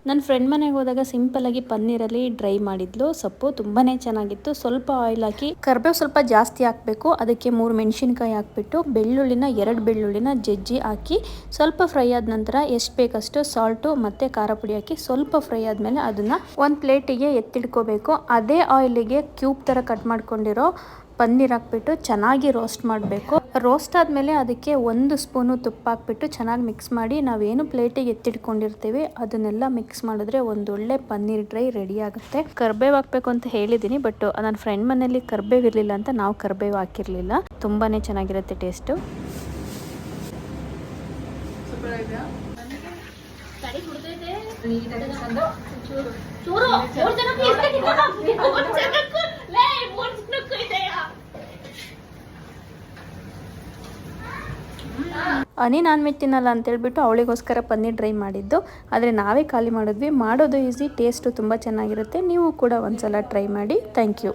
ನನ್ನ ಫ್ರೆಂಡ್ ಮನೆಗೆ ಹೋದಾಗ ಸಿಂಪಲ್ಲಾಗಿ ಪನ್ನೀರಲ್ಲಿ ಡ್ರೈ ಮಾಡಿದ್ಲು ಸೊಪ್ಪು ತುಂಬಾ ಚೆನ್ನಾಗಿತ್ತು. ಸ್ವಲ್ಪ ಆಯಿಲ್ ಹಾಕಿ ಕರಿಬೇವು ಸ್ವಲ್ಪ ಜಾಸ್ತಿ ಹಾಕಬೇಕು. ಅದಕ್ಕೆ 3 ಮೆಣಸಿನ್ಕಾಯಿ ಹಾಕ್ಬಿಟ್ಟು ಬೆಳ್ಳುಳ್ಳಿನ 2 ಬೆಳ್ಳುಳ್ಳಿನ ಜಜ್ಜಿ ಹಾಕಿ ಸ್ವಲ್ಪ ಫ್ರೈ ಆದ ನಂತರ ಎಷ್ಟು ಬೇಕಷ್ಟು ಸಾಲ್ಟು ಮತ್ತು ಖಾರ ಪುಡಿ ಹಾಕಿ ಸ್ವಲ್ಪ ಫ್ರೈ ಆದಮೇಲೆ ಅದನ್ನು ಒಂದು ಪ್ಲೇಟಿಗೆ ಎತ್ತಿಡ್ಕೋಬೇಕು. ಅದೇ ಆಯಿಲಿಗೆ ಕ್ಯೂಬ್ ಥರ ಕಟ್ ಮಾಡ್ಕೊಂಡಿರೋ ಪನ್ನೀರ್ ಹಾಕ್ಬಿಟ್ಟು ಚೆನ್ನಾಗಿ ರೋಸ್ಟ್ ಮಾಡಬೇಕು. ರೋಸ್ಟ್ ಆದಮೇಲೆ ಅದಕ್ಕೆ 1 ಸ್ಪೂನು ತುಪ್ಪ ಹಾಕ್ಬಿಟ್ಟು ಚೆನ್ನಾಗಿ ಮಿಕ್ಸ್ ಮಾಡಿ ನಾವೇನು ಪ್ಲೇಟಿಗೆ ಎತ್ತಿಟ್ಕೊಂಡಿರ್ತೀವಿ ಅದನ್ನೆಲ್ಲ ಮಿಕ್ಸ್ ಮಾಡಿದ್ರೆ ಒಂದೊಳ್ಳೆ ಪನ್ನೀರ್ ಡ್ರೈ ರೆಡಿ ಆಗುತ್ತೆ. ಕರ್ಬೇವು ಹಾಕಬೇಕು ಅಂತ ಹೇಳಿದ್ದೀನಿ, ಬಟ್ ನನ್ನ ಫ್ರೆಂಡ್ ಮನೇಲಿ ಕರ್ಬೇವು ಇರಲಿಲ್ಲ ಅಂತ ನಾವು ಕರ್ಬೇವು ಹಾಕಿರಲಿಲ್ಲ. ತುಂಬಾ ಚೆನ್ನಾಗಿರುತ್ತೆ ಟೇಸ್ಟು. ಅನಿ ನಾನ್ ವೆಜ್ ತಿನ್ನಲ್ಲ ಅಂತೇಳ್ಬಿಟ್ಟು ಅವಳಿಗೋಸ್ಕರ ಪನ್ನೀರ್ ಡ್ರೈ ಮಾಡಿದ್ದು. ಆದರೆ ನಾವೇ ಖಾಲಿ ಮಾಡಿದ್ವಿ. ಮಾಡೋದು ಈಸಿ, ಟೇಸ್ಟು ತುಂಬ ಚೆನ್ನಾಗಿರುತ್ತೆ. ನೀವು ಕೂಡ ಒಂದ್ಸಲ ಟ್ರೈ ಮಾಡಿ. Thank you.